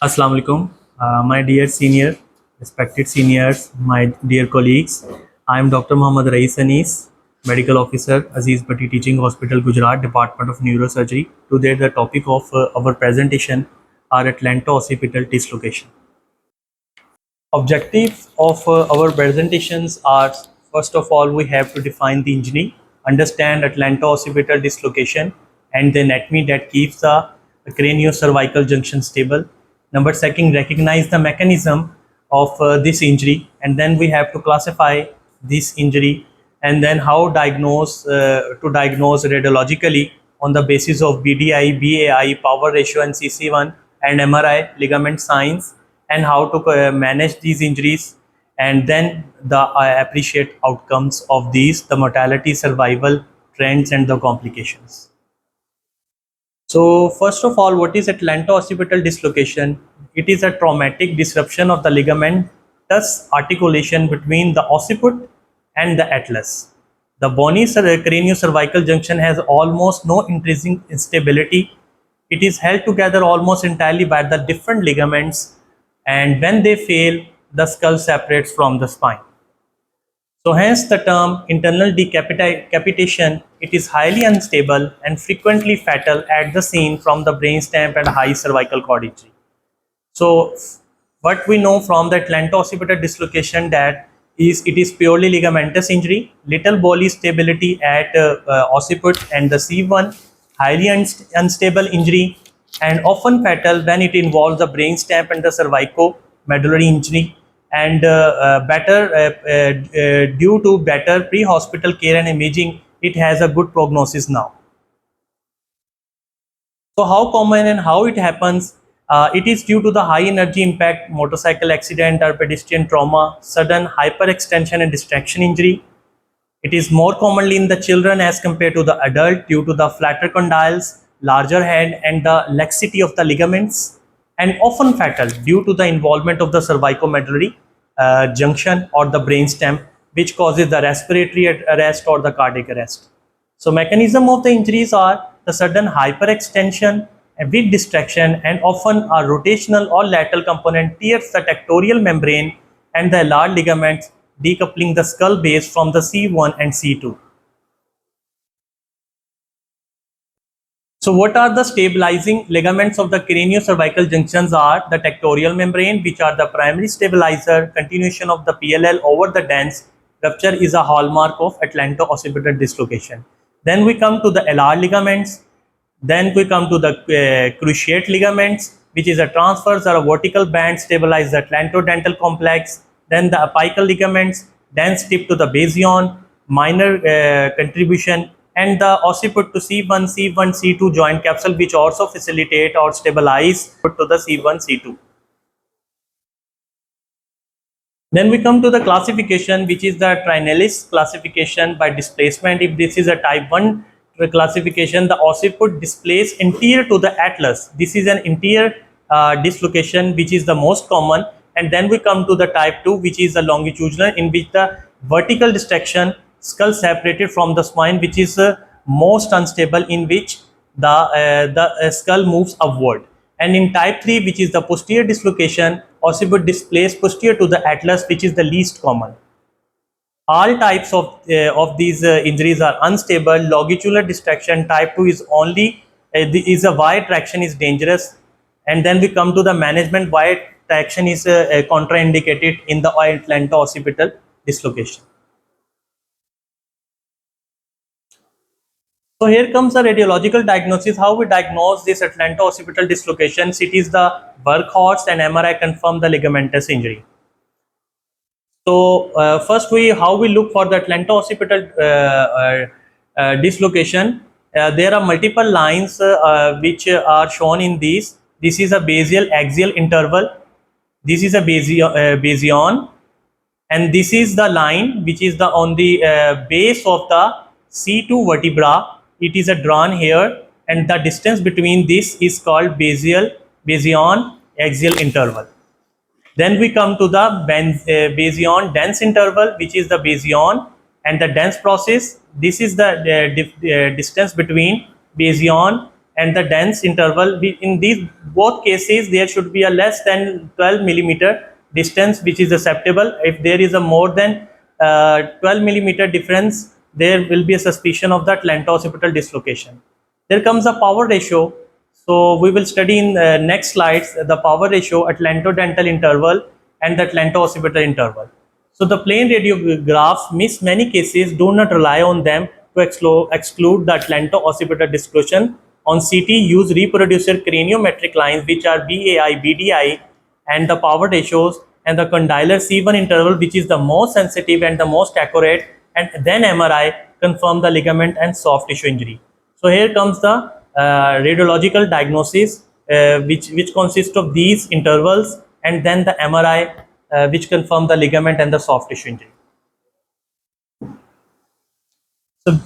Assalamu alaikum, my dear senior, respected seniors, my dear colleagues. I am Dr. Muhammad Rais Anis, Medical Officer, Aziz Bhatti Teaching Hospital, Gujarat, Department of Neurosurgery. Today, the topic of our presentation are Atlantooccipital dislocation. Objectives of our presentations are, first of all, we have to define the injury, understand Atlantooccipital dislocation and the anatomy that keeps the craniocervical junction stable. Number second, recognize the mechanism of this injury, and then we have to classify this injury, and then how diagnose radiologically on the basis of BDI, BAI, power ratio, and CC1 and MRI ligament signs, and how to manage these injuries, and then the appreciate outcomes of these, the mortality, survival trends, and the complications. So first of all, what is Atlantooccipital dislocation? It is a traumatic disruption of the ligamentous articulation between the occiput and the atlas. The bony craniocervical junction has almost no intrinsic instability. It is held together almost entirely by the different ligaments, and when they fail, the skull separates from the spine. So hence the term internal decapitation. It is highly unstable and frequently fatal at the scene from the brainstem and high cervical cord injury. So what we know from the atlantooccipital dislocation that is it is purely ligamentous injury, little bony stability at occiput and the C1, highly unstable injury, and often fatal when it involves the brainstem and the cervicomedullary injury, and due to better pre-hospital care and imaging, it has a good prognosis now. So how common and how it happens? It is due to the high energy impact, motorcycle accident or pedestrian trauma, sudden hyperextension and distraction injury. It is more commonly in the children as compared to the adult due to the flatter condyles, larger head, and the laxity of the ligaments, and often fatal due to the involvement of the cervicomedullary junction or the brainstem, which causes the respiratory arrest or the cardiac arrest. So mechanism of the injuries are the sudden hyperextension with distraction, and often a rotational or lateral component tears the tectorial membrane and the large ligaments, decoupling the skull base from the C1 and C2. So what are the stabilizing ligaments of the craniocervical junctions are the tectorial membrane, which are the primary stabilizer. Continuation of the PLL over the dens. Rupture is a hallmark of atlantooccipital dislocation. Then we come to the LR ligaments. Then we come to the cruciate ligaments, which is a transverse or a vertical band stabilize the atlantodental complex. Then the apical ligaments, dense tip to the basion, minor contribution, and the occiput to C1, C1, C2 joint capsule, which also facilitate or stabilize to the C1, C2. Then we come to the classification, which is the Trinalis classification by displacement. If this is a type 1 classification, the occiput displays interior to the atlas. This is an interior dislocation, which is the most common. And then we come to the type 2, which is the longitudinal, in which the vertical distraction, skull separated from the spine, which is most unstable, in which the skull moves upward. And in type 3, which is the posterior dislocation, occiput displays posterior to the atlas, which is the least common. All types of these injuries are unstable. Longitudinal distraction type 2 is only is a wide traction is dangerous, and then we come to the management. Wide traction is contraindicated in the atlantooccipital dislocation. So here comes the radiological diagnosis. How we diagnose this atlantooccipital dislocation? It is the workhorse, and MRI confirm the ligamentous injury. So first how we look for the atlantooccipital dislocation. There are multiple lines which are shown in these. This is a basial axial interval. This is a basion, and this is the line which is the on the base of the C2 vertebra. It is a drawn here, and the distance between this is called basion axial interval. Then we come to the basion dense interval, which is the basion and the dense process. This is the distance between basion and the dense interval. In these both cases, there should be a less than 12 millimeter distance which is acceptable. If there is a more than 12 millimeter difference, there will be a suspicion of the atlanto-occipital dislocation. There comes a power ratio. So we will study in next slides the power ratio, atlanto-dental interval and the atlanto-occipital interval. So the plain radiographs miss many cases, do not rely on them to exclude the atlanto-occipital dislocation. On CT, use reproducer craniometric lines which are BAI, BDI and the power ratios, and the condylar C1 interval which is the most sensitive and the most accurate, and then MRI confirm the ligament and soft tissue injury. So here comes the radiological diagnosis which consists of these intervals and then the MRI which confirm the ligament and the soft tissue injury. So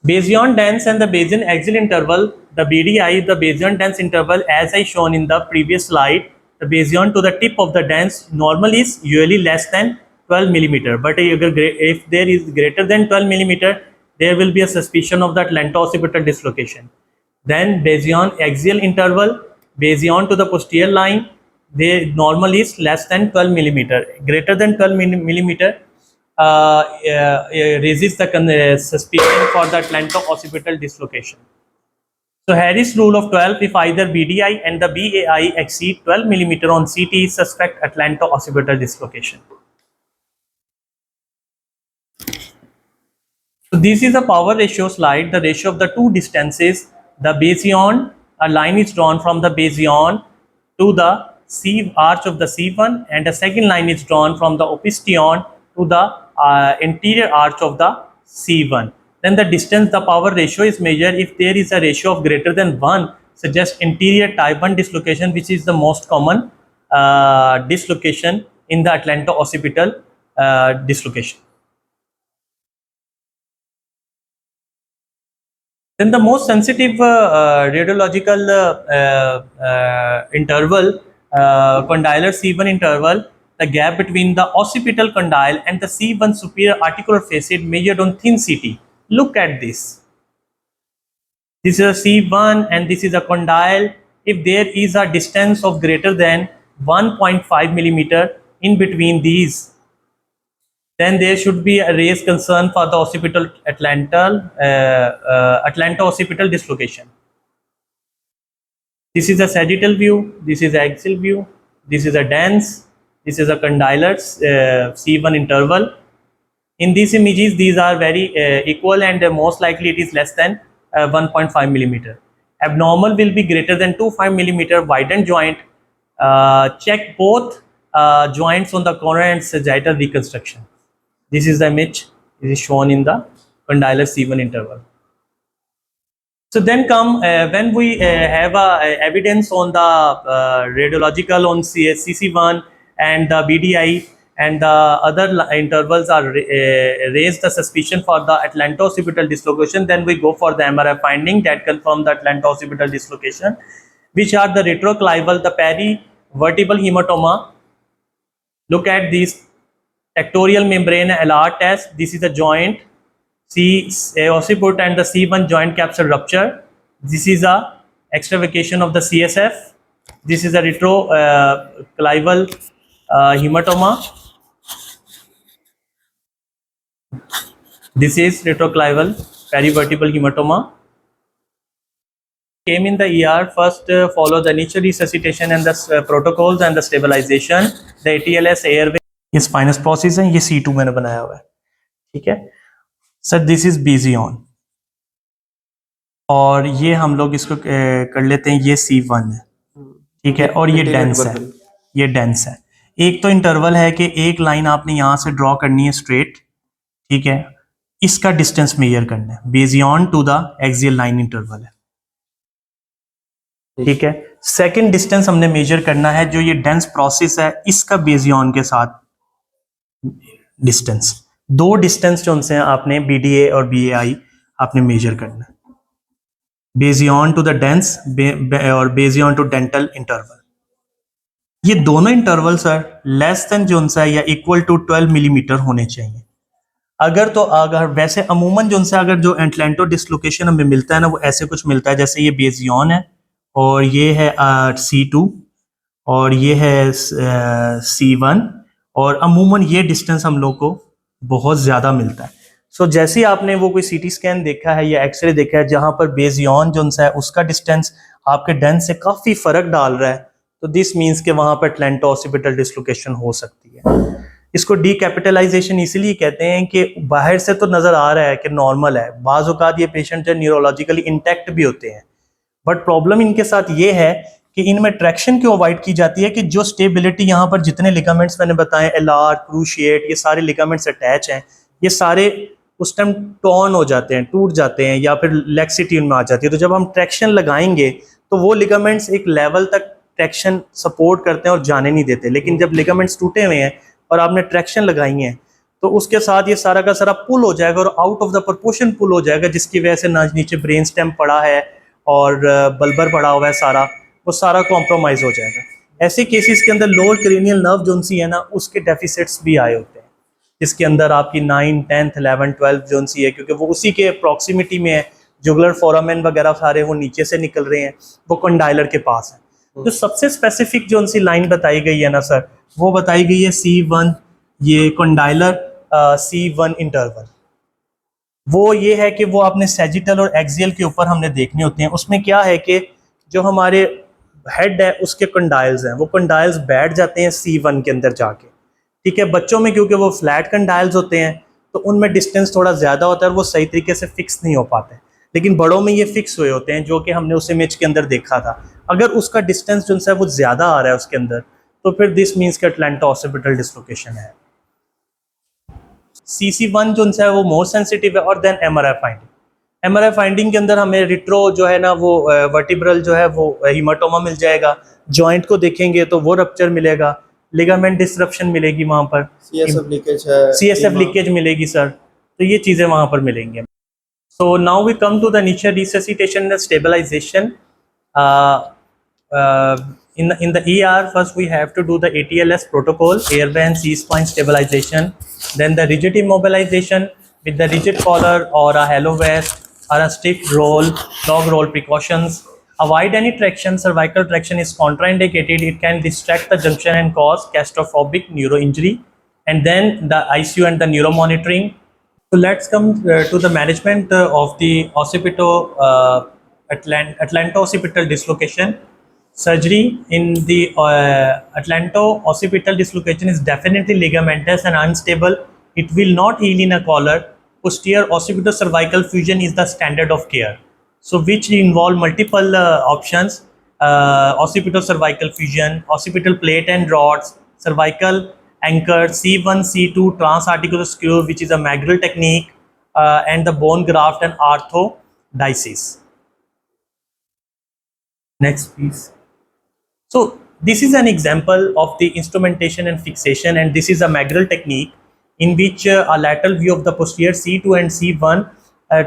Bayesian dense and the Bayesian axial interval, the BDI, the Bayesian dense interval, as I shown in the previous slide, the Bayesian to the tip of the dense normal is usually less than 12 millimeter. But if there is greater than 12 millimeter, there will be a suspicion of the atlanto-occipital dislocation. Then Bayesian axial interval, Bayesian to the posterior line, the normal is less than 12 millimeter. Greater than 12 millimeter raises the suspicion for the atlanto-occipital dislocation. So Harris rule of 12, if either BDI and the BAI exceed 12 millimeter on CT, suspect atlanto-occipital dislocation. So this is a power ratio slide, the ratio of the two distances. The Bayesian, a line is drawn from the Bayesian to the C arch of the C1, and a second line is drawn from the opistheon to the interior arch of the C1. Then the distance, the power ratio is measured if there is a ratio of greater than 1, suggests interior type 1 dislocation, which is the most common dislocation in the atlanto-occipital dislocation. Then the most sensitive radiological interval, condylar C1 interval, the gap between the occipital condyle and the C1 superior articular facet measured on thin CT. Look at this. This is a C1 and this is a condyle. If there is a distance of greater than 1.5 millimeter in between these, then there should be a raised concern for the occipital atlanto-occipital dislocation. This is a sagittal view, this is axial view, this is a dense, this is a condylar C1 interval. In these images, these are very equal, and most likely it is less than 1.5 millimeter. Abnormal will be greater than 2.5 millimeter widened joint. Check both joints on the corner and sagittal reconstruction. This is the image. It is shown in the condylar C1 interval. So then come when we have evidence on the radiological on CC1 and the BDI and the other intervals are raised the suspicion for the atlanto-occipital dislocation, then we go for the MRI finding that confirm the atlanto-occipital dislocation, which are the retroclival, the perivertebral hematoma. Look at these tectorial membrane LR test. This is a joint occiput and the C1 joint capsule rupture. This is a extravacation of the CSF. This is a retroclival hematoma. This is retroclival perivertebral hematoma. Came in the ER, first follow the initial resuscitation and the protocols and the stabilization. The ATLS airway. ये spinous process है, ये C2 मैंने बनाया हुआ है, ठीक है sir. This is Bayesian और ये हम लोग इसको कर लेते हैं, ये C1 है, ठीक है, और ये डेंस है, ये डेंस है. एक तो इंटरवल है कि एक लाइन आपने यहाँ से ड्रॉ करनी है स्ट्रेट, ठीक है, इसका डिस्टेंस मेजर करना है. Bayesian to the axial line interval है, ठीक है. सेकंड डिस्टेंस हमने मेजर करना है, जो ये डेंस प्रोसेस है इसका Bayesian के साथ डिस्टेंस. दो डिस्टेंस जो उनसे आपने BDA और BAI आपने मेजर करना है. Bayesian टू द डेंस और Bayesian टू डेंटल इंटरवल. ये दोनों इंटरवल सर लेस देन जो उनसा या इक्वल टू 12 मिलीमीटर होने चाहिए. अगर वैसे अमूमन जो उनसे अगर जो एटलेंटो डिसलोकेशन हमें मिलता है ना, वो ऐसे कुछ मिलता है, जैसे ये बेजियन है और ये है C2 और ये है C1, और अमूमन ये डिस्टेंस हम लोग को बहुत ज़्यादा मिलता है। सो जैसे ही आपने वो कोई सीटी स्कैन देखा है या एक्सरे देखा है जहाँ पर बेजियन जो है उसका डिस्टेंस आपके डेंस से काफ़ी फ़र्क डाल रहा है, तो दिस मीन्स के वहाँ पर अटलैंटो-ऑसिपिटल डिसलोकेशन हो सकती है। इसको डीकैपिटलाइजेशन इसीलिए कहते हैं कि बाहर से तो नज़र आ रहा है कि नॉर्मल है, बाज़ औक़ात ये पेशेंट जो न्यूरोलॉजिकली इंटैक्ट भी होते हैं, बट प्रॉब्लम इनके साथ ये है कि इनमें ट्रैक्शन क्यों अवॉइड की जाती है कि जो स्टेबिलिटी यहाँ पर जितने लिगामेंट्स मैंने बताए, एलआर, क्रूशिएट, ये सारे लिगामेंट्स अटैच हैं, ये सारे उस टाइम टॉर्न हो जाते हैं, टूट जाते हैं, या फिर लैक्सिटी उनमें आ जाती है। तो जब हम ट्रैक्शन लगाएंगे तो वो लिगामेंट्स एक लेवल तक ट्रैक्शन सपोर्ट करते हैं और जाने नहीं देते, लेकिन जब लिगामेंट्स टूटे हुए हैं और आपने ट्रैक्शन लगाई है तो उसके साथ ये सारा का सारा पुल हो जाएगा और आउट ऑफ द प्रोपोर्शन पुल हो जाएगा, जिसकी वजह से ना नीचे ब्रेन स्टेम पड़ा है और बल्बर पड़ा हुआ है सारा, वो सारा कॉम्प्रोमाइज़ हो जाएगा। ऐसे केसेस के अंदर लोअर क्रेनियल नर्व जो सी है ना, उसके डेफिसिट्स भी आए होते हैं, जिसके अंदर आपकी 9, 10, 11, 12 जो सी है, क्योंकि वो उसी के प्रॉक्सिमिटी में है। जुगलर फोरामेन वगैरह सारे वो नीचे से निकल रहे हैं, वो कंडाइलर के पास है। जो सबसे स्पेसिफिक जो सी लाइन बताई गई है ना सर, वो बताई गई है C1, ये कंडाइलर C1 इंटरवल। वो ये है कि वो आपने सैजिटल और एक्सियल के ऊपर हमने देखने होते हैं। उसमें क्या है कि जो हमारे हेड है उसके कंडाइल्स हैं, वो कंडाइल्स बैठ जाते हैं C1 के अंदर जाके, ठीक है। बच्चों में क्योंकि वो फ्लैट कंडाइल्स होते हैं तो उनमें डिस्टेंस थोड़ा ज़्यादा होता है और वो सही तरीके से फिक्स नहीं हो पाते, लेकिन बड़ों में ये फिक्स हुए होते हैं, जो कि हमने उस इमेज के अंदर देखा था। अगर उसका डिस्टेंस जो है वो ज़्यादा आ रहा है उसके अंदर, तो फिर दिस मीन्स कि अटलैंटो-ऑसिपिटल डिसलोकेशन है। CC1 जो है वो मोर सेंसिटिव है, और then MRI finding. MRI finding के अंदर हमें रिट्रो जो है ना वो वर्टिब्रल जो है वो हीमाटोमा मिल जाएगा, जॉइंट को देखेंगे तो वो रप्चर मिलेगा, लिगामेंट डिसरप्शन मिलेगी वहाँ पर, CSF लीकेज है, CSF लीकेज मिलेगी सर, तो ये चीज़ें वहाँ पर मिलेंगी। So now we come to the initial resuscitation and stabilization. In the ER, first we have to do the ATLS protocol, airway and C-spine stabilization. Then the rigid immobilization with the rigid collar or a halo vest or a stiff roll, dog roll precautions. Avoid any traction. Cervical traction is contraindicated. It can distract the junction and cause catastrophic neuro injury. And then the ICU and the neuro monitoring. So let's come to the management of the Atlanto-occipital dislocation. Surgery in the Atlanto-occipital dislocation is definitely ligamentous and unstable. It will not heal in a collar. Posterior occipital-cervical fusion is the standard of care. So which involve multiple options: occipital-cervical fusion, occipital plate and rods, cervical anchor, C1, C2, transarticular screw, which is a Magrill technique, and the bone graft and arthrodesis. Next, please. So this is an example of the instrumentation and fixation, and this is a Magrill technique in which a lateral view of the posterior C2 and C1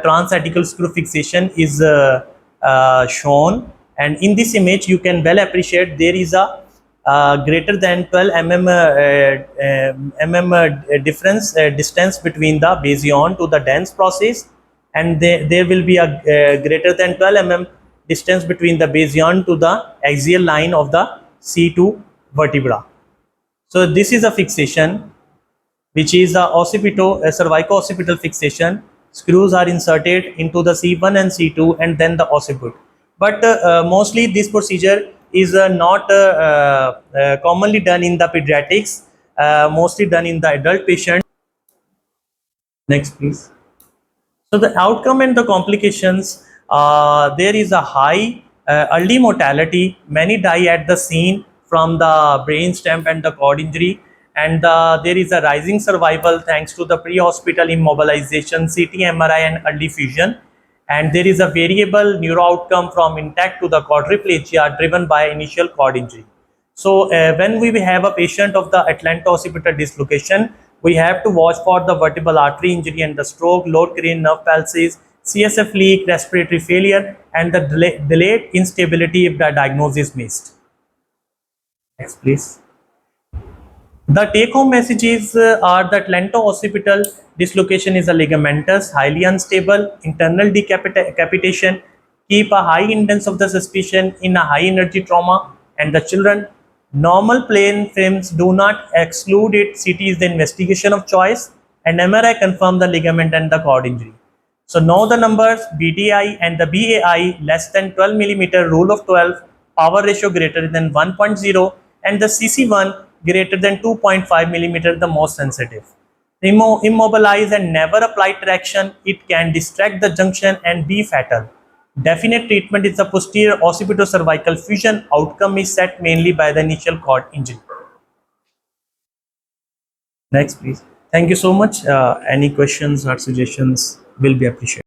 transarticular screw fixation is shown, and in this image you can well appreciate there is a greater than 12 mm difference distance between the basion to the dens process, and there will be a greater than 12 mm distance between the basion to the axial line of the C2 vertebra. So this is a fixation which is a cervico-occipital fixation. Screws are inserted into the C1 and C2 and then the occiput. But mostly this procedure is not commonly done in the pediatrics, mostly done in the adult patient. Next, please. So the outcome and the complications, there is a high early mortality. Many die at the scene from the brain stem and the cord injury, and there is a rising survival thanks to the pre-hospital immobilization, CT, MRI and early fusion. And there is a variable neuro outcome from intact to the quadriplegia driven by initial cord injury. So when we have a patient of the Atlanto-occipital dislocation, we have to watch for the vertebral artery injury and the stroke, lower cranial nerve palsy, CSF leak, respiratory failure, and the delayed instability if the diagnosis is missed. Next, please. The take-home messages are that Atlantooccipital dislocation is a ligamentous, highly unstable, internal decapitation, keep a high incidence of the suspicion in a high-energy trauma, and the children. Normal plain films do not exclude it. CT is the investigation of choice, and MRI confirm the ligament and the cord injury. So now the numbers BTI and the BAI less than 12 millimeter, rule of 12, power ratio greater than 1.0, and the CC1 greater than 2.5 millimeter, the most sensitive. Immobilize and never apply traction. It can distract the junction and be fatal. Definite treatment is the posterior occipitocervical fusion. Outcome is set mainly by the initial cord injury. Next, please. Thank you so much. Any questions or suggestions will be appreciated.